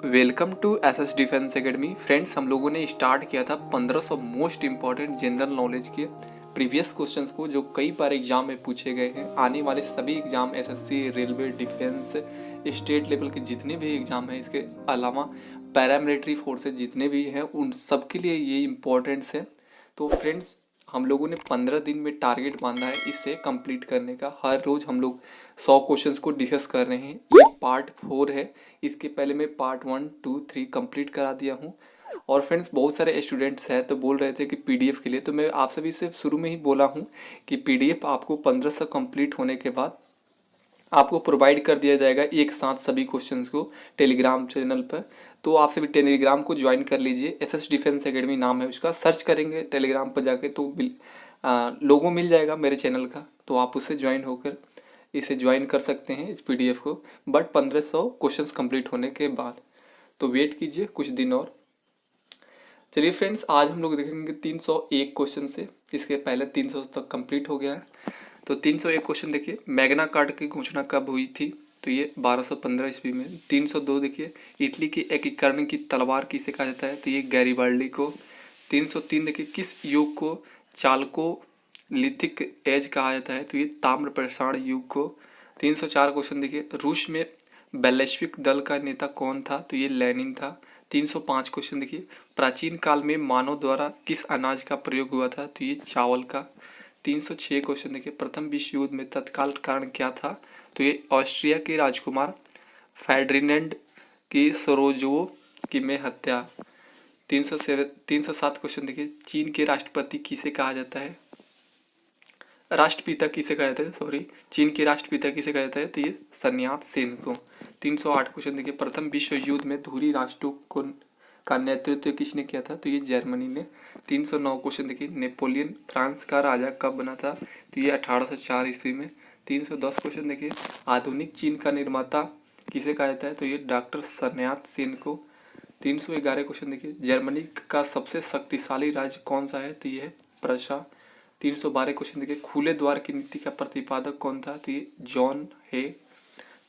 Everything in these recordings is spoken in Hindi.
Welcome to SS defence academy. Friends, हम लोगों ने स्टार्ट किया था 1500 मोस्ट इंपॉर्टेंट जनरल नॉलेज के प्रीवियस क्वेश्चंस को, जो कई बार एग्जाम में पूछे गए हैं। आने वाले सभी exam, SSC, railway, defence, state level के जितने भी एग्जाम हैं, इसके अलावा पैरामिलिट्री फोर्सेज जितने भी हैं, उन सब के लिए ये इम्पोर्टेंट्स है। तो फ्रेंड्स, हम लोगों ने 15 दिन में टारगेट बांधा है इसे कंप्लीट करने का। हर रोज हम लोग 100 क्वेश्चंस को डिस्कस कर रहे हैं। ये पार्ट 4 है। इसके पहले मैं पार्ट 1, 2, 3 कंप्लीट करा दिया हूँ। और फ्रेंड्स, बहुत सारे स्टूडेंट्स हैं तो बोल रहे थे कि पीडीएफ के लिए, तो मैं आप सभी से शुरू में ही बोला हूँ कि पीडीएफ आपको 1500 कंप्लीट होने के बाद आपको प्रोवाइड कर दिया जाएगा एक साथ सभी क्वेश्चंस को टेलीग्राम चैनल पर। तो आप सभी टेलीग्राम को ज्वाइन कर लीजिए। एसएस डिफेंस एकेडमी नाम है उसका, सर्च करेंगे टेलीग्राम पर जाके तो लोगो मिल जाएगा मेरे चैनल का, तो आप उससे ज्वाइन होकर इसे ज्वाइन कर सकते हैं इस पीडीएफ को, बट 1500 क्वेश्चंस कंप्लीट होने के बाद। तो वेट कीजिए कुछ दिन और। चलिए फ्रेंड्स, आज हम लोग देखेंगे 301 क्वेश्चन से। इसके पहले 300 तक कंप्लीट हो गया है। तो 301 क्वेश्चन देखिए, मैग्ना कार्टा की घोषणा कब हुई थी? तो ये 1215 ईस्वी में। 302 देखिए, इटली की एकीकरण की तलवार किसे कहा जाता है? तो ये गैरिबाल्डी को। 303 देखिए, किस युग को चालको लिथिक एज कहा जाता है? तो ये ताम्र प्रसारण युग को। 304 क्वेश्चन देखिए, रूस में बेल्शेविक दल का नेता कौन था? तो ये लेनिन था। 305 क्वेश्चन देखिए, प्राचीन काल में मानव द्वारा किस अनाज का प्रयोग हुआ था? तो ये चावल का। 306 क्वेश्चन देखिए, प्रथम विश्व युद्ध में तत्काल कारण क्या था? तो ये ऑस्ट्रिया के राजकुमार फेर्डिनेंड की सोरोजो की में हत्या। 307 क्वेश्चन देखिए, चीन के राष्ट्रपति किसे कहा जाता है? राष्ट्रपिता किसे कहा जाता है? सॉरी, चीन के राष्ट्रपिता किसे कहा जाता है? तो ये सन्यात सेन को। 308 क्वेश्चन देखिए, प्रथम विश्व युद्ध में धुरी राष्ट्रों को का नेतृत्व किसने किया था? तो ये जर्मनी ने। 309 क्वेश्चन देखिए, नेपोलियन फ्रांस का राजा कब बना था? तो ये 1804 ईस्वी में। 310 क्वेश्चन देखिए, आधुनिक चीन का निर्माता किसे कहा जाता है? तो ये डॉक्टर सन्यात सेन को। 311 क्वेश्चन देखिए, जर्मनी का सबसे शक्तिशाली राज्य कौन सा है? तो ये है प्रशा। 312 क्वेश्चन देखिए, खुले द्वार की नीति का प्रतिपादक कौन था? तो ये जॉन है।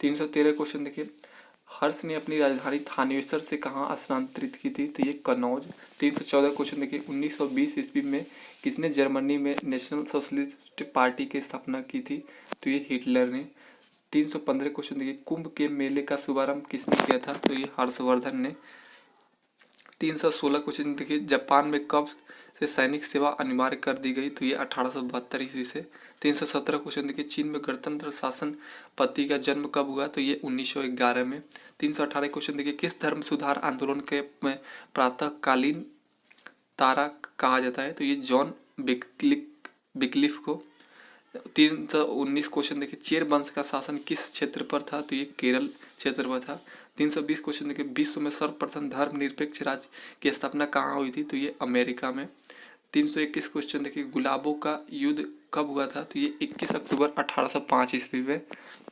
313 क्वेश्चन देखिए, हर्ष ने अपनी राजधानी थानेश्वर से कहाँ स्थानांतरित की थी? तो ये कनौज। 314 क्वेश्चन देखिए, 1920 ईस्वी में किसने जर्मनी में नेशनल सोशलिस्ट पार्टी की स्थापना की थी? तो ये हिटलर ने। 315 क्वेश्चन देखिए, कुंभ के मेले का शुभारंभ किसने किया था? तो ये हर्षवर्धन ने। 316 क्वेश्चन देखिए, जापान में कब से सैनिक सेवा अनिवार्य कर दी गई? तो ये 1872 ईस्वी से। 317 क्वेश्चन देखिए, चीन में गणतंत्र शासन पद्धति का जन्म कब हुआ? तो ये 1911 में। 318 क्वेश्चन देखिए, किस धर्म सुधार आंदोलन के प्रातःकालीन तारा कहा जाता है? तो ये जॉन विक्लिफ को। 319 क्वेश्चन देखिए, चेर वंश का शासन किस क्षेत्र पर था? तो ये केरल क्षेत्र पर था। 320 क्वेश्चन देखिए, विश्व में सर्वप्रथम धर्मनिरपेक्ष राज्य की स्थापना कहाँ हुई थी? तो ये अमेरिका में। 321 क्वेश्चन देखिए, गुलाबों का युद्ध कब हुआ था? तो ये 21 अक्टूबर 1805 ईस्वी में।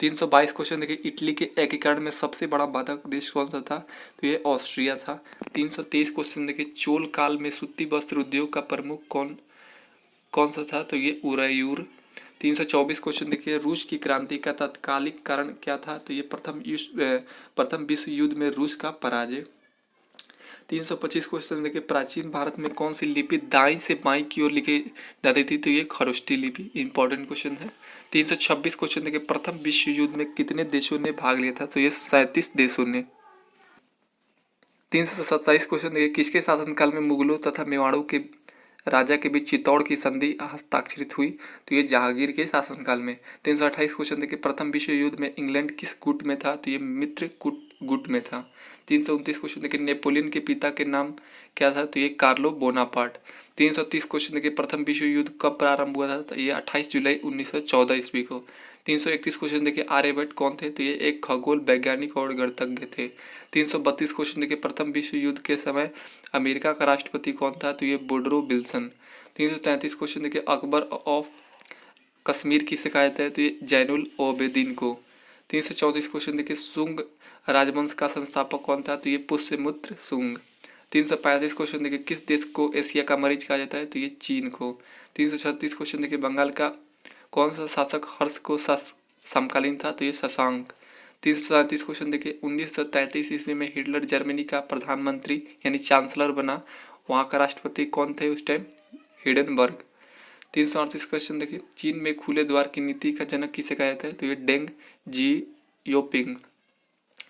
322 क्वेश्चन देखिए, इटली के एकीकरण में सबसे बड़ा बाधक देश कौन सा था? तो ये ऑस्ट्रिया था। 323 क्वेश्चन देखिए, चोल काल में सूती वस्त्र उद्योग का प्रमुख कौन सा था? तो ये उरयूर। 324 क्वेश्चन देखिए, रूस की क्रांति का तत्कालिक कारण क्या था? तो ये प्रथम विश्व युद्ध में रूस का पराजय। 325 क्वेश्चन देखिए, प्राचीन भारत में कौन सी लिपि दाईं से बाईं की ओर लिखी जाती थी? तो ये खरोष्टी लिपि। इंपॉर्टेंट क्वेश्चन है। 326 क्वेश्चन देखिए, प्रथम विश्व युद्ध में कितने देशों ने भाग लिया था? तो ये 37 देशों ने। 327 क्वेश्चन देखिए, किसके शासनकाल में मुगलों तथा मेवाड़ों के राजा के बीच चित्तौड़ की संधि हस्ताक्षरित हुई? तो ये जहांगीर के शासनकाल में। 328 क्वेश्चन देखिए, प्रथम विश्व युद्ध में इंग्लैंड किस गुट में था? तो ये मित्र गुट में था। 329 क्वेश्चन देखिए, नेपोलियन के पिता के नाम क्या था? तो ये कार्लो बोनापार्ट। 330 क्वेश्चन देखिए, प्रथम विश्व युद्ध कब प्रारंभ हुआ था? तो ये 28 जुलाई 1914 ईस्वी को। 331 क्वेश्चन देखिए, आर्यभट्ट कौन थे? तो ये एक खगोल वैज्ञानिक और गणितज्ञ थे। 332 क्वेश्चन देखिए, प्रथम विश्व युद्ध के समय अमेरिका का राष्ट्रपति कौन था? तो ये वुडरो विल्सन। 333 क्वेश्चन देखिए, अकबर ऑफ कश्मीर किसे कहा जाता है? तो ये जैनुल ओबेदीन को। 334 क्वेश्चन देखिए, शुंग राजवंश का संस्थापक कौन था? तो ये पुष्यमित्र शुंग। 335 क्वेश्चन देखिए, किस देश को एशिया का मरीज कहा जाता है? तो ये चीन को। 336 क्वेश्चन देखिए, बंगाल का कौन सा शासक हर्ष को समकालीन था? तो ये शशांक। 337 क्वेश्चन देखिए 1933 ईस्वी में हिटलर जर्मनी का प्रधानमंत्री यानी चांसलर बना, वहाँ का राष्ट्रपति कौन थे उस टाइम? हिडेनबर्ग। 338 क्वेश्चन देखिए चीन में खुले द्वार की नीति का जनक किसे कहा जाता है? तो ये डेंग जियोपिंग।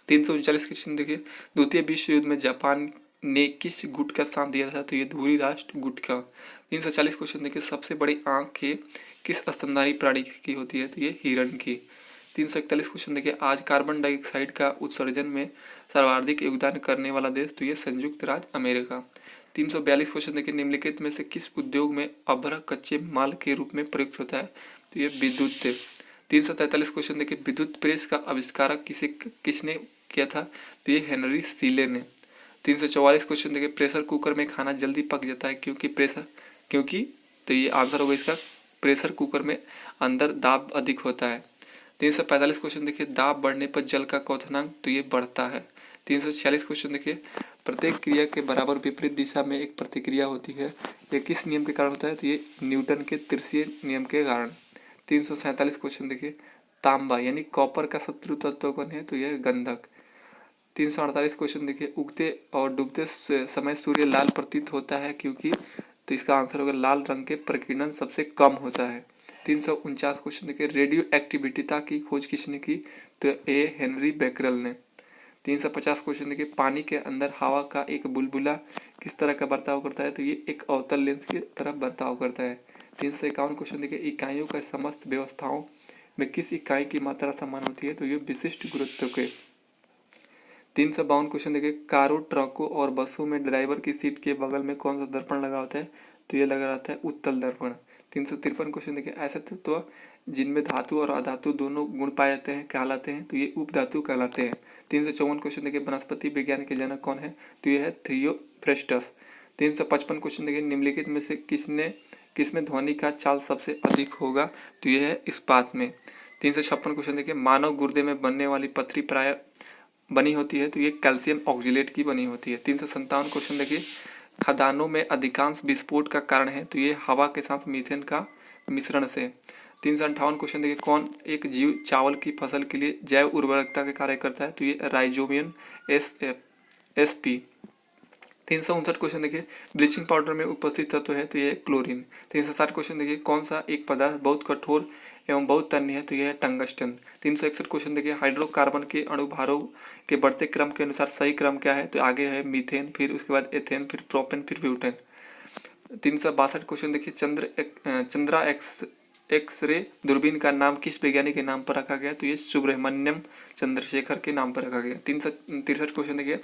339 क्वेश्चन देखिए द्वितीय विश्व युद्ध में जापान ने किस गुट का साथ दिया था? तो ये धुरी राष्ट्र गुट का। 340 क्वेश्चन देखिए सबसे बड़ी आंखें किस स्तनधारी प्राणी की होती है? तो ये हिरण की। 341 क्वेश्चन देखिए आज कार्बन डाइऑक्साइड का उत्सर्जन में सर्वाधिक योगदान करने वाला देश? तो ये संयुक्त राज्य अमेरिका। 342 क्वेश्चन देखिए निम्नलिखित में से किस उद्योग में अभ्रक कच्चे माल के रूप में प्रयुक्त होता है? तो ये विद्युत। 343 क्वेश्चन देखिए विद्युत प्रेस का आविष्कारक किसने किया था? तो ये हेनरी सीले ने। 344 क्वेश्चन देखिए प्रेशर कुकर में खाना जल्दी पक जाता है क्योंकि तो ये आंसर होगा इसका, प्रेशर कुकर में अंदर दाब अधिक होता है। 345 क्वेश्चन देखिए दाब बढ़ने पर जल का क्वथनांक? तो ये बढ़ता है। 346 क्वेश्चन देखिए प्रत्येक क्रिया के बराबर विपरीत दिशा में एक प्रतिक्रिया होती है, यह किस नियम के कारण होता है? तो ये न्यूटन के तृतीय नियम के कारण। 347 क्वेश्चन देखिए तांबा यानी कॉपर का शत्रु तत्व कौन है? तो यह गंधक। 348 क्वेश्चन देखिए उगते और डूबते समय सूर्य लाल प्रतीत होता है क्योंकि? तो इसका आंसर होगा लाल रंग के प्रकीर्णन सबसे कम होता है। 349 क्वेश्चन देखिए रेडियो एक्टिविटीता की खोज किसने की? तो ए हेनरी बेकरल ने। 350 क्वेश्चन देखिए पानी के अंदर हवा का एक बुलबुला किस तरह का बर्ताव करता है? तो ये एक अवतल लेंस की तरह बर्ताव करता है। 351 क्वेश्चन देखिए इकाइयों का समस्त व्यवस्थाओं में किस इकाई की मात्रा समान होती है? तो ये विशिष्ट गुरुत्व के। 352 क्वेश्चन देखिए कारों ट्रकों और बसों में ड्राइवर की सीट के बगल में कौन सा दर्पण लगा होता है? तो ये लगा रहता है उत्तल दर्पण। 353 क्वेश्चन देखिए ऐसे तत्व जिनमें धातु और अधातु दोनों गुण पाए जाते हैं कहलाते हैं? तो ये उपधातु कहलाते हैं। 354 क्वेश्चन देखिए वनस्पति विज्ञान के जनक कौन है? तो ये है थियोफ्रेस्टस। 355 क्वेश्चन देखिए निम्नलिखित में से किसमें ध्वनि का चाल सबसे अधिक होगा? तो ये है इस्पात में। 356 क्वेश्चन देखिए मानव गुर्दे में बनने वाली पथरी प्राय बनी होती है? तो ये कैल्शियम ऑक्जिलेट की बनी होती है। 357 क्वेश्चन देखिए खदानों में अधिकांश विस्फोट का कारण है? तो ये हवा के साथ मीथेन का मिश्रण से। 358 क्वेश्चन देखिए कौन एक जीव चावल की फसल के लिए जैव उर्वरकता के कार्य करता है? तो ये राइजोबियम SP। 359 क्वेश्चन देखिए ब्लीचिंग पाउडर में उपस्थित तत्व है? तो ये क्लोरीन। 360 क्वेश्चन देखिए कौन सा एक पदार्थ बहुत कठोर एवं बहुत तन्य है? तो यह है टंगस्टन। 361 क्वेश्चन देखिए हाइड्रोकार्बन के अणुभारों के बढ़ते क्रम के अनुसार सही क्रम क्या है? तो आगे है मीथेन, फिर उसके बाद एथेन, फिर प्रोपेन, फिर ब्यूटेन। 362 क्वेश्चन देखिए चंद्रा एक्सरे दूरबीन का नाम किस वैज्ञानिक के नाम पर रखा गया? तो ये सुब्रमण्यम चंद्रशेखर के नाम पर रखा गया। 363 क्वेश्चन देखिए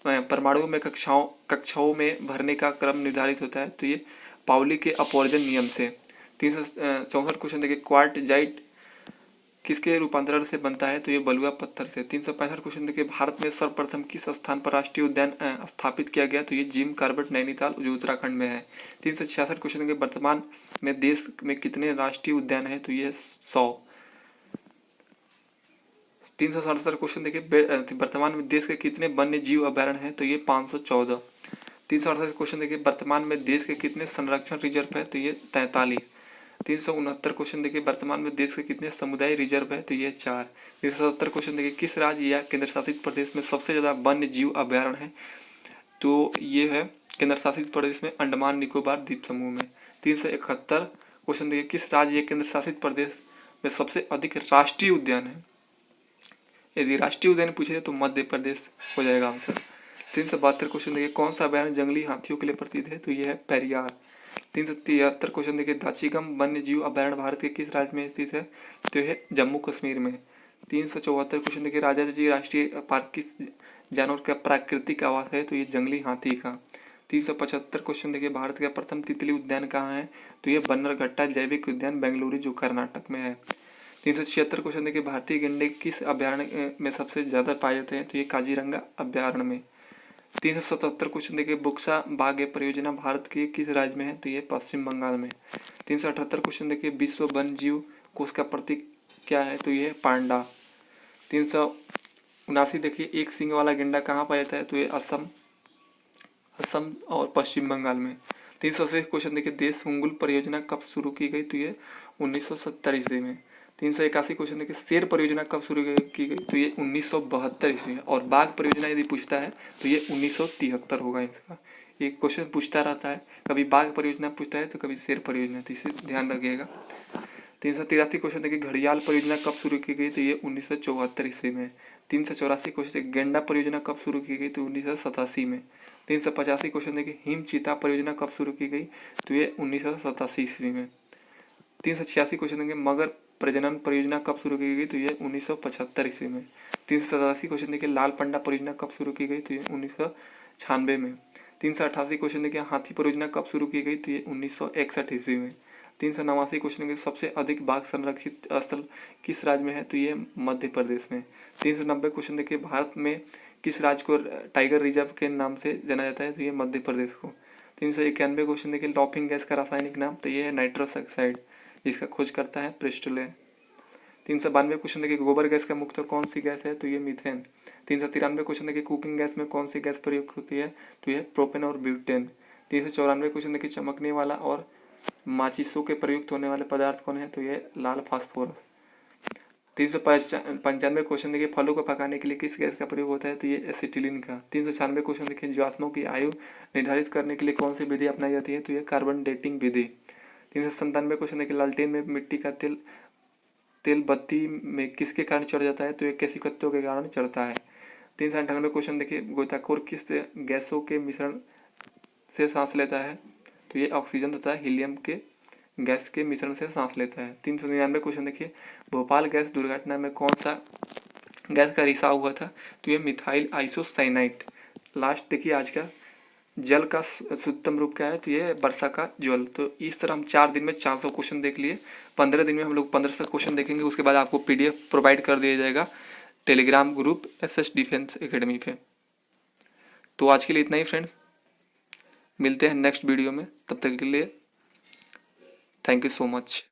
परमाणुओं में कक्षाओं में भरने का क्रम निर्धारित होता है? तो ये पाउली के अपवर्जन नियम से। 364 क्वेश्चन देखिए क्वार्टजाइट किसके रूपांतरण से बनता है? तो ये बलुआ पत्थर से। 365 क्वेश्चन देखिए भारत में सर्वप्रथम किस स्थान पर राष्ट्रीय उद्यान स्थापित किया गया? तो ये जिम कॉर्बेट नैनीताल जो उत्तराखंड में है। 366 क्वेश्चन देखिए वर्तमान में देश में कितने राष्ट्रीय उद्यान है? तो ये 100। 367 क्वेश्चन देखिए वर्तमान में देश के कितने वन्य जीव अभयारण्य हैं? तो ये 514। 368 क्वेश्चन देखिए वर्तमान में देश के कितने संरक्षण रिजर्व है? तो ये 43। 369 क्वेश्चन देखिए वर्तमान में देश के कितने समुदाय रिजर्व है? तो ये 4। 370 क्वेश्चन देखिए किस राज्य या केंद्र शासित प्रदेश में सबसे ज्यादा वन्य जीव अभयारण्य है? तो ये है केंद्र शासित प्रदेश में अंडमान निकोबार द्वीप समूह में। 371 क्वेश्चन देखिए किस राज्य या केंद्र शासित प्रदेश में सबसे अधिक राष्ट्रीय उद्यान है? यदि राष्ट्रीय उद्यान पूछे तो मध्य प्रदेश हो जाएगा आंसर। 372 क्वेश्चन देखिए कौन सा अभयारण्य जंगली हाथियों के लिए प्रसिद्ध है? तो ये है पेरियार। 373 क्वेश्चन देखिए दाचिगम वन्य जीव अभयारण्य भारत के किस राज्य में स्थित है? तो यह है जम्मू कश्मीर में। 374 क्वेश्चन देखिए राजाजी राष्ट्रीय पार्क किस जानवर का प्राकृतिक आवास है? तो ये जंगली हाथी का। 375 क्वेश्चन देखिए भारत का प्रथम तितली उद्यान कहाँ है? तो ये बन्नरघट्टा जैविक उद्यान बेंगलुरु जो कर्नाटक में है। 376 क्वेश्चन देखिए भारतीय गैंडे किस अभयारण्य में सबसे ज्यादा पाए जाते हैं? तो ये काजीरंगा अभयारण्य में। 377 क्वेश्चन देखिए बुक्सा बाघ परियोजना भारत के किस राज्य में है? तो ये पश्चिम बंगाल में। 378 क्वेश्चन देखिए विश्व वन जीव कोष का प्रतीक क्या है? तो ये पांडा। 379 देखिए एक सींग वाला गेंडा कहाँ पाया जाता है? तो ये असम और पश्चिम बंगाल में। 380 क्वेश्चन देखिए देश उंगुल परियोजना कब शुरू की गई? तो ये 1970 ईस्वी में। 381 क्वेश्चन देखिए, शेर परियोजना कब शुरू की गई, तो ये 1972 ईस्वी में। और बाघ परियोजना यदि पूछता है तो ये 1973 होगा इसका। ये क्वेश्चन पूछता रहता है, कभी बाघ परियोजना पूछता है तो कभी शेर परियोजना, तो इसे ध्यान रखिएगा। 383 क्वेश्चन देखिए, घड़ियाल परियोजना कब शुरू की गई, तो ये 1974 ईस्वी में। 384 क्वेश्चन, गेंडा परियोजना कब शुरू की गई, तो 1987 में। 385 क्वेश्चन देखिए, हिम चीता परियोजना कब शुरू की गई, तो ये 1987 ईस्वी में। 386 क्वेश्चन देंगे, मगर प्रजनन परियोजना कब शुरू की गई, तो ये 1975 ईस्वी में। 387 क्वेश्चन देखिए, लाल पंडा परियोजना कब शुरू की गई, तो ये 1996 में। 388 क्वेश्चन देखिए, हाथी परियोजना कब शुरू की गई, तो ये 1961 ईस्वी में। 389 क्वेश्चन के, सबसे अधिक बाघ संरक्षित स्थल किस राज्य में है, तो ये मध्य प्रदेश में। 390 क्वेश्चन देखिए, भारत में किस राज्य को टाइगर रिजर्व के नाम से जाना जाता है, तो ये मध्य प्रदेश को। 391 क्वेश्चन देखिए, लॉफिंग गैस का रासायनिक नाम, तो ये है नाइट्रस ऑक्साइड, जिसका खोज करता है प्रिस्टले। 392 क्वेश्चन देखिए, गोबर गैस का मुख्यतः कौन सी गैस है, तो ये मीथेन। 393 क्वेश्चन देखिए, कुकिंग गैस में कौन सी गैस प्रयुक्त होती है, तो ये प्रोपेन और ब्यूटेन। 394 क्वेश्चन देखिए, चमकने वाला और माचिसों के प्रयुक्त होने वाले पदार्थ कौन है, तो ये लाल फास्फोरस। 395 क्वेश्चन देखिए, फलों को पकाने के लिए किस गैस का प्रयोग होता है, तो ये एसिटिलीन का। 396 क्वेश्चन देखिए, जीवाश्मों की आयु निर्धारित करने के लिए कौन सी विधि अपनाई जाती है, तो ये कार्बन डेटिंग विधि। 397 क्वेश्चन देखिए, लालटेन में मिट्टी का तेल बत्ती में किसके कारण चढ़ जाता है, तो ये केशिकत्व के कारण चढ़ता है। 398 क्वेश्चन देखिए, गोताखोर किस गैसों के मिश्रण से सांस लेता है, तो ये ऑक्सीजन तथा हीलियम के गैस के मिश्रण से सांस लेता है। 399 क्वेश्चन देखिए, भोपाल गैस दुर्घटना में कौन सा गैस का रिसाव हुआ था, तो ये मिथाइल आइसोसाइनाइट। लास्ट देखिए, आज का जल का शुद्धतम रूप क्या है, तो ये वर्षा का जल। तो इस तरह हम 4 दिन में 400 क्वेश्चन देख लिए। 15 दिन में हम लोग 1500 क्वेश्चन देखेंगे। उसके बाद आपको PDF प्रोवाइड कर दिया जाएगा Telegram group SS defence academy पे। तो आज के लिए इतना ही फ्रेंड्स, मिलते हैं नेक्स्ट वीडियो में, तब तक के लिए थैंक यू सो मच।